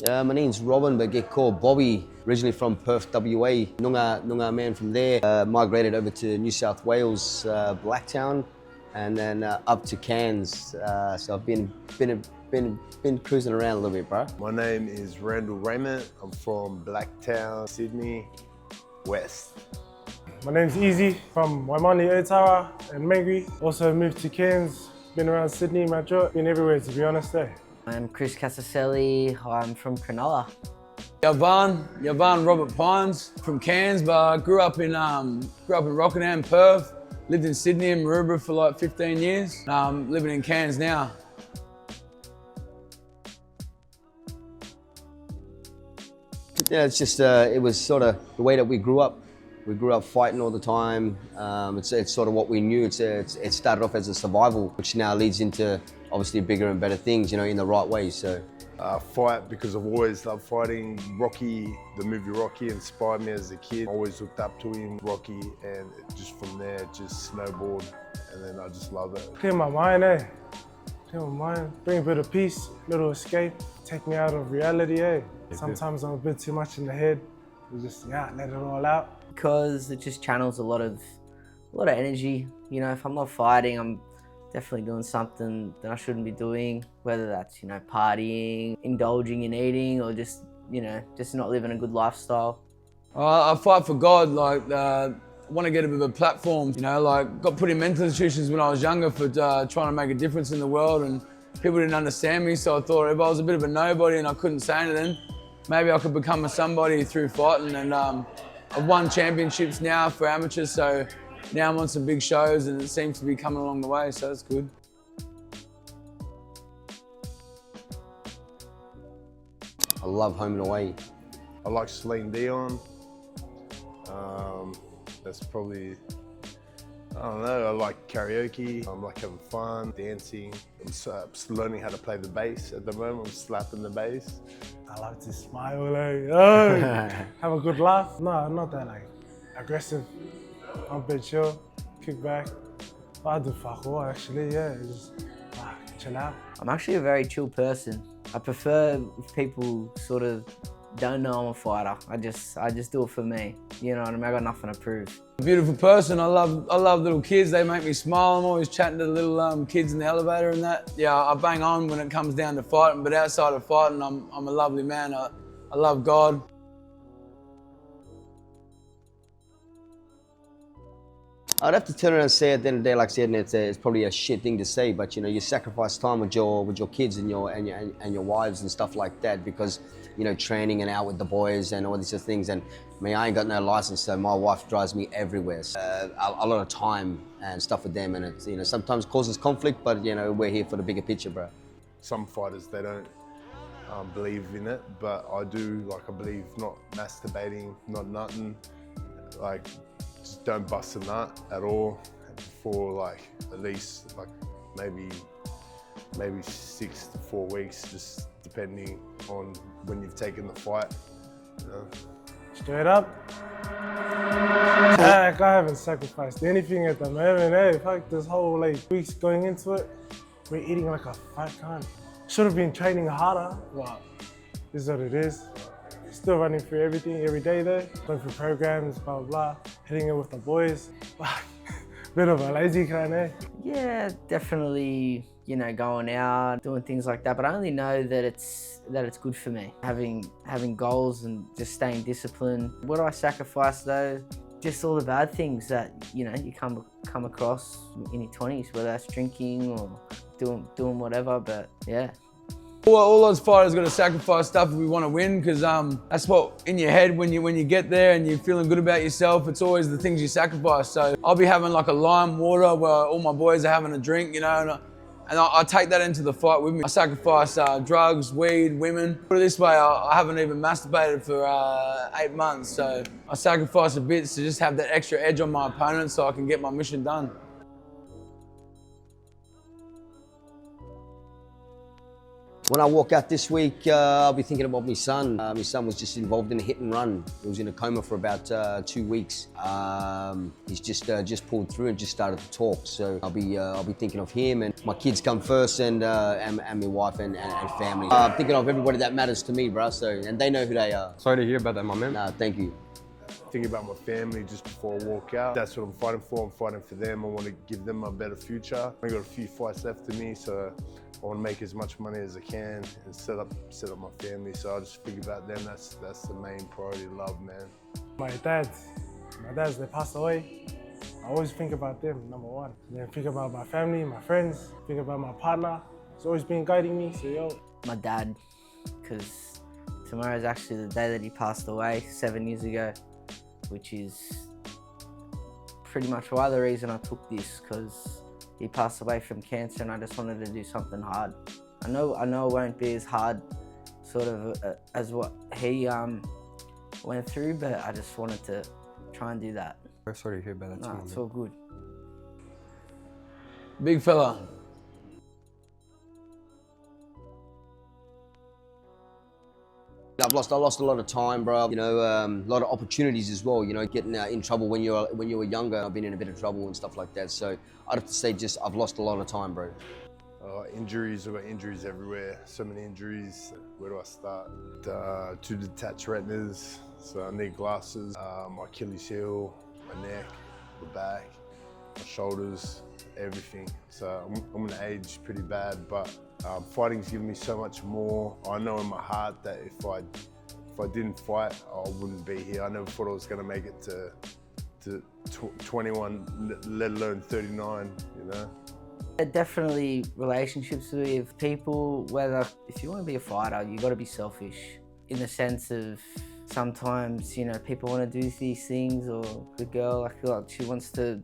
My name's Robin, but get called Bobby. Originally from Perth, WA. Noongar man from there. Migrated over to New South Wales, Blacktown, and then up to Cairns. So I've been cruising around a little bit, bro. My name is Randall Rayment. I'm from Blacktown, Sydney, West. My name's Easy from Waimani, Otara and Mangry. Also moved to Cairns, been around Sydney, Metro, been everywhere to be honest. I'm Casaceli, I'm from Cronulla. Jovan Robert Pines from Cairns, but I grew up in Rockingham, Perth. Lived in Sydney and Maroubra for like 15 years. Living in Cairns now. Yeah, it's just it was sort of the way that we grew up. We grew up fighting all the time. It's sort of what we knew. It started off as a survival, which now leads into obviously bigger and better things, you know, in the right way. So. Fight because I've always loved fighting. Rocky, the movie Rocky inspired me as a kid. I always looked up to him, Rocky, and just from there, it just snowballed, and then I just love it. Clear my mind, Clear my mind, bring a bit of peace, little escape, take me out of reality, Sometimes I'm a bit too much in the head. You just, let it all out. Because it just channels a lot of energy. You know, if I'm not fighting, I'm definitely doing something that I shouldn't be doing, whether that's, you know, partying, indulging in eating, or just, you know, just not living a good lifestyle. I fight for God, like, I want to get a bit of a platform, you know, like, got put in mental institutions when I was younger for trying to make a difference in the world, and people didn't understand me, so I thought if I was a bit of a nobody and I couldn't say anything, maybe I could become a somebody through fighting, and I've won championships now for amateurs, so now I'm on some big shows and it seems to be coming along the way, so it's good. I love home and away. I like Celine Dion. That's probably, I don't know, I like karaoke. I like having fun, dancing. I'm learning how to play the bass at the moment. I'm slapping the bass. I like to smile, have a good laugh. No, I'm not that like aggressive. I'm a bit chill, kick back. But I do fuck all actually, just chill out. I'm actually a very chill person. I prefer if people sort of don't know I'm a fighter. I just do it for me. You know what I mean? I got nothing to prove. Beautiful person. I love little kids. They make me smile. I'm always chatting to the little kids in the elevator and that. Yeah, I bang on when it comes down to fighting, but outside of fighting, I'm a lovely man. I love God. I'd have to turn around and say at the end of the day, like I said, and it's probably a shit thing to say, but you know, you sacrifice time with your kids and your wives and stuff like that because, you know, training and out with the boys and all these sort of things. And I mean, I ain't got no license, so my wife drives me everywhere. So, a lot of time and stuff with them, and it's, you know, sometimes causes conflict, but you know, we're here for the bigger picture, bro. Some fighters, they don't believe in it, but I do. Like, I believe not masturbating, not nutting, like. Just don't bust a nut at all for like at least like maybe 6 to 4 weeks, just depending on when you've taken the fight. You know? Straight up. I haven't sacrificed anything at the moment. Fuck this whole like weeks going into it. We're eating like a fat cunt. Should have been training harder, but this is what it is. Still running through everything every day though. Going through programs, blah, blah, blah. Hitting it with the boys. Bit of a lazy kind, Yeah, definitely, you know, going out, doing things like that. But I only know that it's good for me. Having goals and just staying disciplined. What do I sacrifice though? Just all the bad things that, you know, you come across in your 20s, whether that's drinking or doing whatever, but yeah. All those fighters got to sacrifice stuff if we want to win, because that's what in your head when you get there and you're feeling good about yourself. It's always the things you sacrifice. So I'll be having like a lime water where all my boys are having a drink, you know, and I take that into the fight with me. I sacrifice drugs, weed, women. Put it this way, I haven't even masturbated for 8 months, so I sacrifice a bit to just have that extra edge on my opponent so I can get my mission done. When I walk out this week, I'll be thinking about my son. My son was just involved in a hit and run. He was in a coma for about 2 weeks. He's just pulled through and just started to talk. So I'll be thinking of him, and my kids come first, and my wife and family. I'm thinking of everybody that matters to me, bro. So, and they know who they are. Sorry to hear about that, my man. Nah, thank you. Thinking about my family just before I walk out. That's what I'm fighting for. I'm fighting for them. I want to give them a better future. I got a few fights left in me, so I want to make as much money as I can and set up my family. So I just think about them. That's the main priority. Love, man. My dads, they passed away. I always think about them, number one. And then think about my family, my friends, think about my partner. He's always been guiding me, so yo. My dad, because tomorrow is actually the day that he passed away 7 years ago, which is pretty much why the reason I took this, because he passed away from cancer and I just wanted to do something hard. I know it won't be as hard sort of as what he went through, but I just wanted to try and do that. Sorry to hear about that too, No, it's all good. Big fella. I lost a lot of time, bro. You know, a lot of opportunities as well. You know, getting in trouble when you were younger. I've been in a bit of trouble and stuff like that. So I'd have to say, I've lost a lot of time, bro. Injuries, I've got injuries everywhere. So many injuries. Where do I start? 2 detached retinas, so I need glasses. My Achilles heel, my neck, the back, my shoulders, everything. So I'm gonna age pretty bad, but fighting's given me so much more. I know in my heart that if I didn't fight, I wouldn't be here. I never thought I was gonna make it to 21, let alone 39, you know? Definitely relationships with people, whether if you want to be a fighter, you got to be selfish in the sense of sometimes, you know, people want to do these things, or the girl, I feel like she wants to,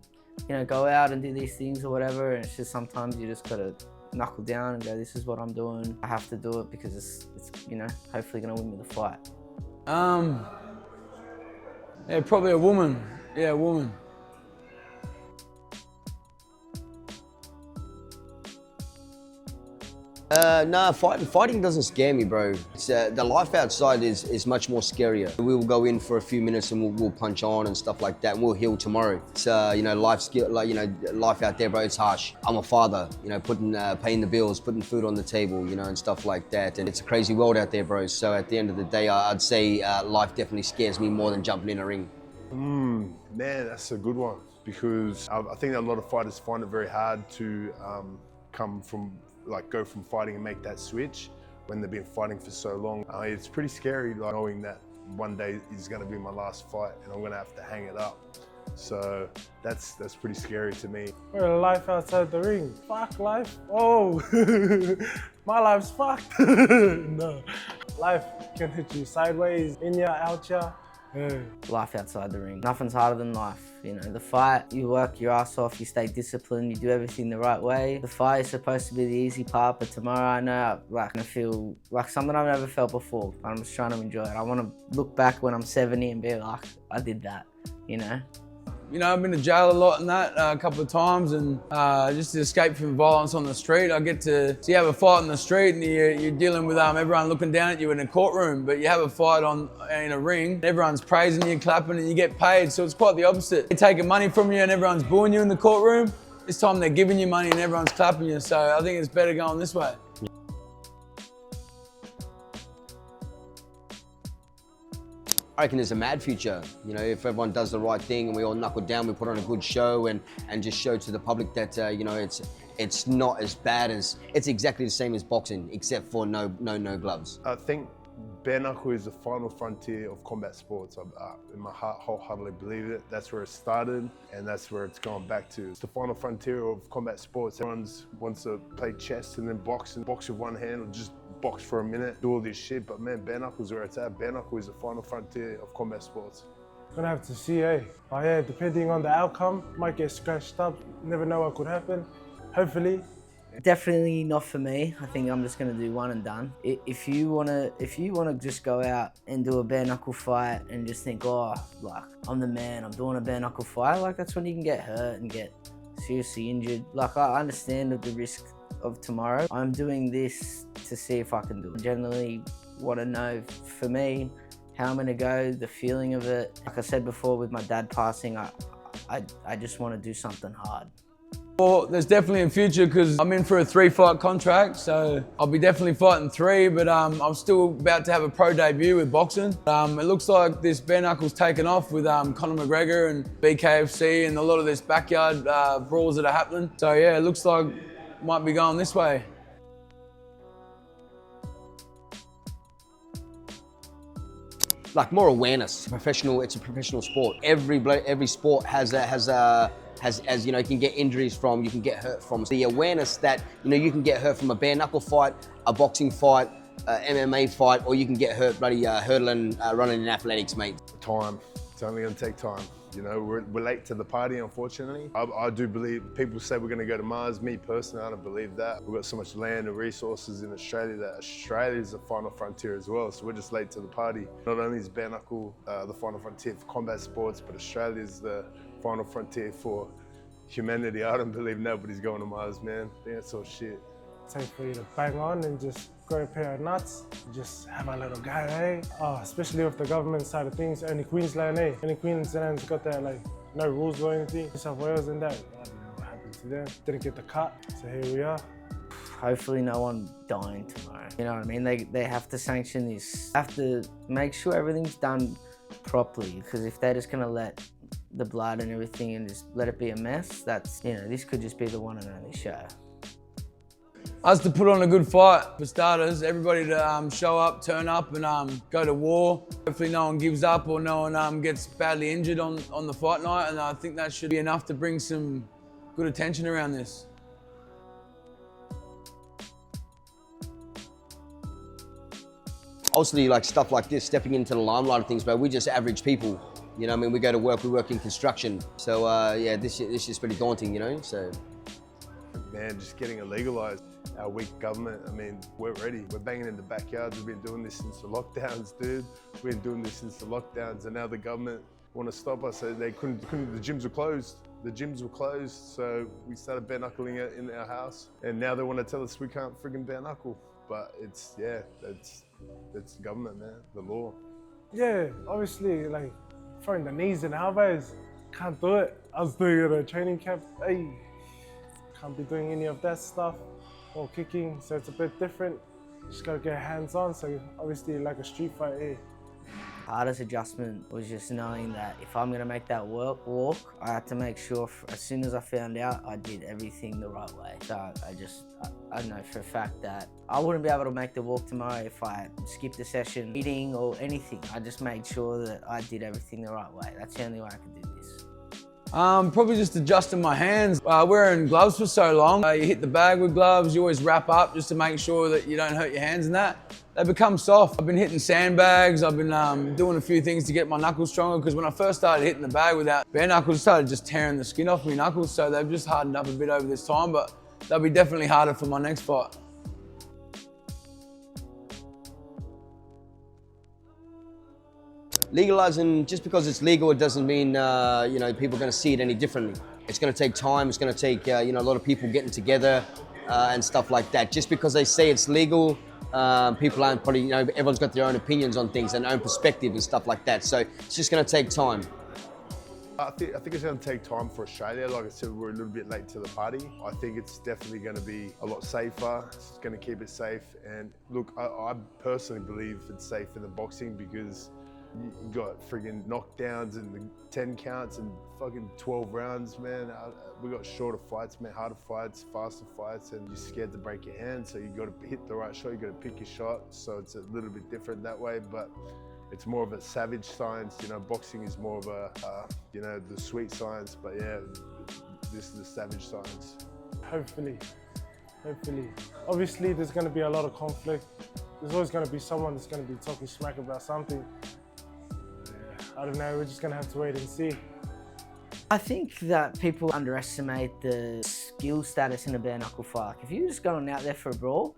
you know, go out and do these things or whatever, and it's just sometimes you just got to knuckle down and go, this is what I'm doing. I have to do it because it's you know, hopefully going to win me the fight. Yeah, probably a woman. Yeah, a woman. Nah, fighting doesn't scare me, bro. It's, the life outside is much more scarier. We will go in for a few minutes and we'll punch on and stuff like that, and we'll heal tomorrow. It's you know, life out there, bro. It's harsh. I'm a father, you know, paying the bills, putting food on the table, you know, and stuff like that. And it's a crazy world out there, bro. So at the end of the day, I'd say life definitely scares me more than jumping in a ring. Man, that's a good one, because I think that a lot of fighters find it very hard to go from fighting and make that switch when they've been fighting for so long. It's pretty scary, like, knowing that one day is going to be my last fight and I'm going to have to hang it up. So that's pretty scary to me. Well, life outside the ring. Fuck life. Oh, my life's fucked. No, life can hit you sideways, in ya, out ya. Yeah. Life outside the ring. Nothing's harder than life. You know, the fight, you work your ass off, you stay disciplined, you do everything the right way. The fight is supposed to be the easy part, but tomorrow I know, like, I feel like something I've never felt before. I'm just trying to enjoy it. I want to look back when I'm 70 and be like, I did that, you know? You know, I've been to jail a lot and that a couple of times, and just to escape from violence on the street. I get to see, you have a fight on the street and you're dealing with everyone looking down at you in a courtroom, but you have a fight in a ring, everyone's praising you, clapping, and you get paid. So it's quite the opposite. They're taking money from you and everyone's booing you in the courtroom. This time they're giving you money and everyone's clapping you. So I think it's better going this way. I reckon there's a mad future. You know, if everyone does the right thing and we all knuckle down, we put on a good show and just show to the public that you know, it's not as bad as, it's exactly the same as boxing, except for no gloves. I think bare knuckle is the final frontier of combat sports. In my heart, wholeheartedly believe it. That's where it started, and that's where it's gone back to. It's the final frontier of combat sports. Everyone wants to play chess and then box with one hand, or just box for a minute, do all this shit. But man, bare knuckle's where it's at. Bare knuckle is the final frontier of combat sports. Gonna have to see, eh? But yeah, depending on the outcome, might get scratched up. Never know what could happen. Hopefully. Definitely not for me. I think I'm just gonna do one and done. If you wanna just go out and do a bare knuckle fight and just think, oh, like, I'm the man, I'm doing a bare knuckle fight, like, that's when you can get hurt and get seriously injured. Like, I understand the risk of tomorrow. I'm doing this to see if I can do it. Generally want to know for me how I'm gonna go, the feeling of it. Like I said before with my dad passing, I just want to do something hard. Well, there's definitely a future because I'm in for a 3-fight contract, so I'll be definitely fighting 3, but I'm still about to have a pro debut with boxing. It looks like this bare knuckles taken off with Conor McGregor and BKFC and a lot of this backyard brawls that are happening. So yeah, it looks like might be going this way. Like more awareness. It's a professional sport. Every sport has you know, you can get injuries from, you can get hurt from. The awareness that, you know, you can get hurt from a bare knuckle fight, a boxing fight, MMA fight, or you can get hurt bloody hurdling, running in athletics, mate. Time. It's only going to take time. You know, we're late to the party, unfortunately. I do believe, people say we're going to go to Mars. Me personally, I don't believe that. We've got so much land and resources in Australia that Australia is the final frontier as well. So we're just late to the party. Not only is bare knuckle the final frontier for combat sports, but Australia is the final frontier for humanity. I don't believe nobody's going to Mars, man. I think that's all shit. Time for you to bang on and just grow a pair of nuts, just have a little guy, eh? Oh, especially with the government side of things, only Queensland, eh? Only Queensland's got that, like, no rules or anything. New South Wales and that, I don't know what happened to them. Didn't get the cut, so here we are. Hopefully no one dying tomorrow. You know what I mean? They have to sanction this, have to make sure everything's done properly, because if they're just gonna let the blood and everything and just let it be a mess, that's, you know, this could just be the one and only show. Us to put on a good fight, for starters, everybody to show up, turn up and go to war. Hopefully no one gives up or no one gets badly injured on the fight night, and I think that should be enough to bring some good attention around this. Obviously, like stuff like this, stepping into the limelight of things, but we're just average people. You know what I mean? We go to work, we work in construction. So yeah, this is pretty daunting, you know, so. Man, just getting it legalized. Our weak government, I mean, we're ready. We're banging in the backyards. We've been doing this since the lockdowns, dude. We've been doing this since the lockdowns, and now the government want to stop us. So they couldn't, the gyms were closed. The gyms were closed, so we started bare knuckling it in our house. And now they want to tell us we can't friggin' bare knuckle. But it's, yeah, it's the government, man, the law. Yeah, obviously, like, throwing the knees and elbows, can't do it. I was doing it at a training camp, hey, can't be doing any of that stuff, or kicking, so it's a bit different. Just gotta get hands on, so obviously like a street fight, eh? Hardest adjustment was just knowing that if I'm gonna make that walk, I had to make sure as soon as I found out, I did everything the right way. So I know for a fact that I wouldn't be able to make the walk tomorrow if I skipped a session, eating or anything. I just made sure that I did everything the right way. That's the only way I could do this. Probably just adjusting my hands. Wearing gloves for so long, you hit the bag with gloves, you always wrap up just to make sure that you don't hurt your hands and that. They become soft. I've been hitting sandbags, I've been doing a few things to get my knuckles stronger, because when I first started hitting the bag without bare knuckles, I started just tearing the skin off my knuckles, so they've just hardened up a bit over this time, but they'll be definitely harder for my next fight. Legalizing, just because it's legal, it doesn't mean you know, people are going to see it any differently. It's going to take time. It's going to take you know, a lot of people getting together and stuff like that. Just because they say it's legal, people aren't probably, you know, everyone's got their own opinions on things and own perspective and stuff like that. So it's just going to take time. I think it's going to take time for Australia. Like I said, we're a little bit late to the party. I think it's definitely going to be a lot safer. It's going to keep it safe. And look, I personally believe it's safe in the boxing, because you got friggin' knockdowns and the 10 counts and fucking 12 rounds, man. We got shorter fights, man, harder fights, faster fights, and you're scared to break your hand, so you got to hit the right shot, you got to pick your shot, so it's a little bit different that way, but it's more of a savage science, you know. Boxing is more of a, you know, the sweet science, but yeah, this is the savage science. Hopefully. Obviously, there's going to be a lot of conflict. There's always going to be someone that's going to be talking smack about something. I don't know, we're just gonna have to wait and see. I think that people underestimate the skill status in a bare knuckle fight. Like, if you're just going out there for a brawl,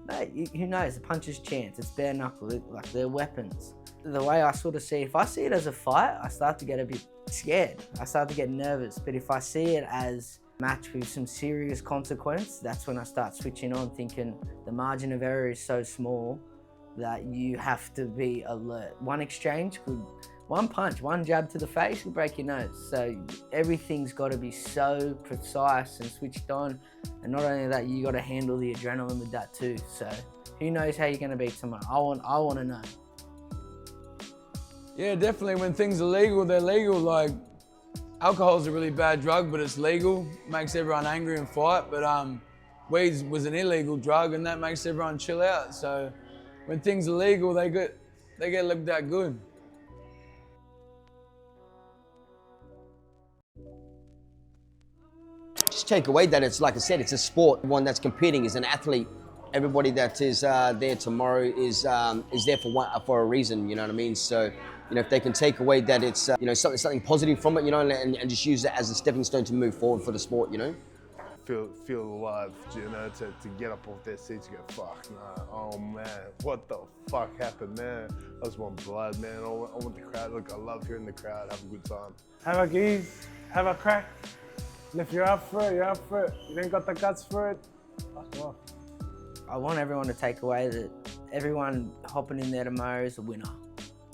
mate, who knows, a puncher's chance, it's bare knuckle, like they're weapons. The way I sort of see it, if I see it as a fight, I start to get a bit scared. I start to get nervous, but if I see it as match with some serious consequence, that's when I start switching on, thinking the margin of error is so small that you have to be alert. One exchange could, one punch, one jab to the face will break your nose. So everything's got to be so precise and switched on. And not only that, you got to handle the adrenaline with that too. So who knows how you're going to beat someone? I want to know. Yeah, definitely. When things are legal, they're legal. Like, alcohol's a really bad drug, but it's legal. Makes everyone angry and fight. But weed was an illegal drug, and that makes everyone chill out. So when things are legal, they get looked at good. Just take away that it's, like I said, it's a sport. One that's competing is an athlete. Everybody that is there tomorrow is there for a reason. You know what I mean? So, you know, if they can take away that it's you know, something positive from it, you know, and just use it as a stepping stone to move forward for the sport, you know. Feel alive, you know, to get up off their seats and go, fuck, nah, oh man, what the fuck happened there? I just want blood, man. I want the crowd. Look, I love hearing the crowd, have a good time. Have a geese, have a crack. And if you're up for it, you're up for it. You ain't got the guts for it, fuck off. I want everyone to take away that everyone hopping in there tomorrow is a winner.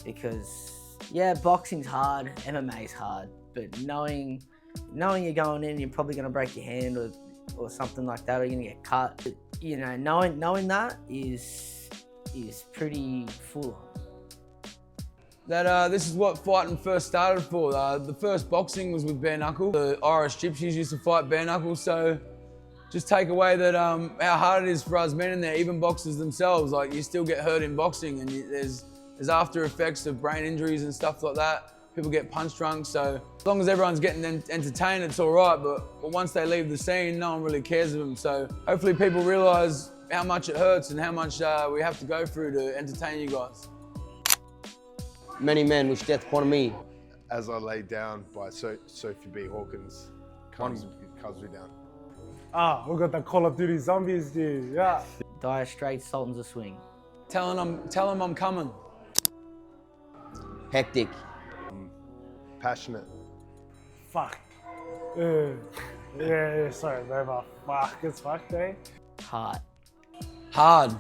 Because, yeah, boxing's hard, MMA's hard, but knowing you're going in, you're probably going to break your hand or something like that, or you're going to get cut. But, you know, knowing that is pretty full on. That this is what fighting first started for. The first boxing was with Bare Knuckle. The Irish gypsies used to fight Bare Knuckle, so just take away that how hard it is for us men, and they're even boxers themselves. Like, you still get hurt in boxing, and there's after effects of brain injuries and stuff like that. People get punch drunk, so as long as everyone's getting entertained, it's all right. But once they leave the scene, no one really cares of them. So hopefully people realise how much it hurts and how much we have to go through to entertain you guys. Many men wish death upon me. As I lay down by Sophie B. Hawkins, comes me down. Ah, we got the Call of Duty zombies, dude. Yeah. Dire Straits, Sultans of Swing. Tell them I'm coming. Hectic. Passionate. Fuck. Yeah, sorry, bro, but fuck, it's fucked, eh? Hard.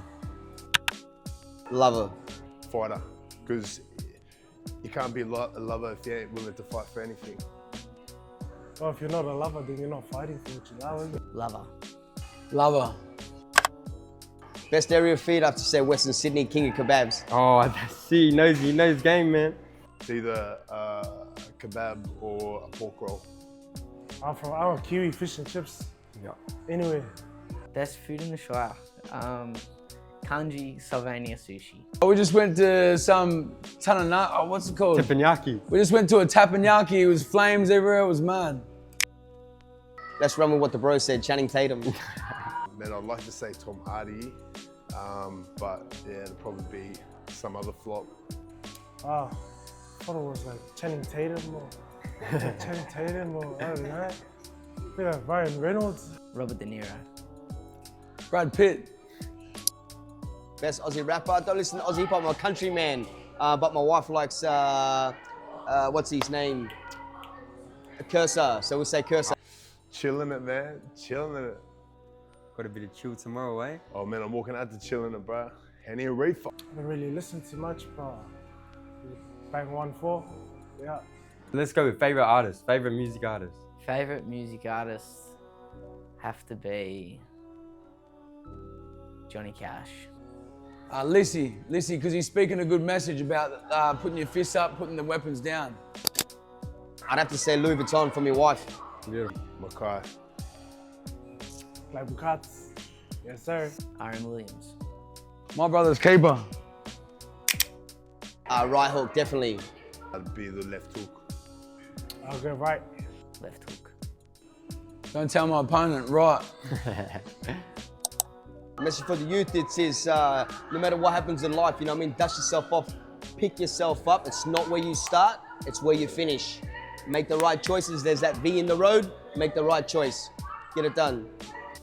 Lover. Fighter. Because you can't be a lover if you ain't willing to fight for anything. Well, if you're not a lover, then you're not fighting for what you love, is it? Lover. Best area of feed, I have to say Western Sydney, king of kebabs. Oh, he knows game, man. It's either a kebab or a pork roll. I'm a Kiwi fish and chips. Yeah. Anyway. Best food in the Shire. Kanji Sylvania sushi. We just went to some what's it called? Teppanyaki. We just went to a teppanyaki. It was flames everywhere. It was mad. Let's run with what the bro said, Channing Tatum. Man, I'd like to say Tom Hardy, but yeah, it'd probably be some other flop. I thought it was like Channing Tatum or I don't know. I feel like Ryan Reynolds. Robert De Niro. Brad Pitt. Best Aussie rapper. I don't listen to Aussie hip hop, I'm a country man. But my wife likes, what's his name? Cursor, so we'll say Cursor. Chilling it, man. Chilling it. Got a bit of chill tomorrow, eh? Oh man, I'm walking out to chilling it, bro. Henny and Reefer. I don't really listen too much, but bang 1-4. Yeah. Let's go with favorite artist, favorite music artist. Favorite music artists have to be Johnny Cash. Lissy, because he's speaking a good message about putting your fists up, putting the weapons down. I'd have to say Louis Vuitton from your wife. Yeah. Mackay. Like Bukats. Yes, sir. Aaron Williams. My brother's keeper. Right hook, definitely. That'd be the left hook. I'll go right. Left hook. Don't tell my opponent, right. Message for the youth, it says, no matter what happens in life, you know what I mean, dust yourself off, pick yourself up. It's not where you start, it's where you finish. Make the right choices. There's that V in the road, make the right choice. Get it done.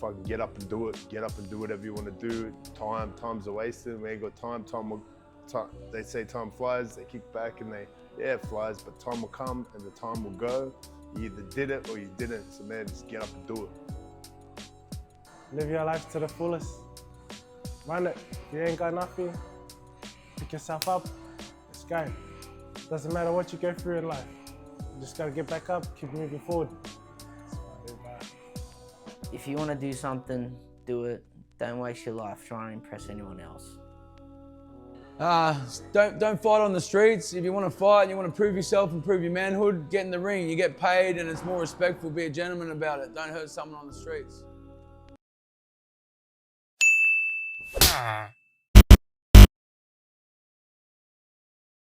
Fucking get up and do it. Get up and do whatever you want to do. Time's a wasted. We ain't got time. They say time flies. They kick back and it flies, but time will come and the time will go. You either did it or you didn't. So man, just get up and do it. Live your life to the fullest. Run it. If you ain't got nothing, pick yourself up. Let's go. Doesn't matter what you go through in life. You just gotta get back up, keep moving forward. If you want to do something, do it. Don't waste your life trying to impress anyone else. Don't fight on the streets. If you want to fight and you want to prove yourself and prove your manhood, get in the ring. You get paid and it's more respectful. Be a gentleman about it. Don't hurt someone on the streets.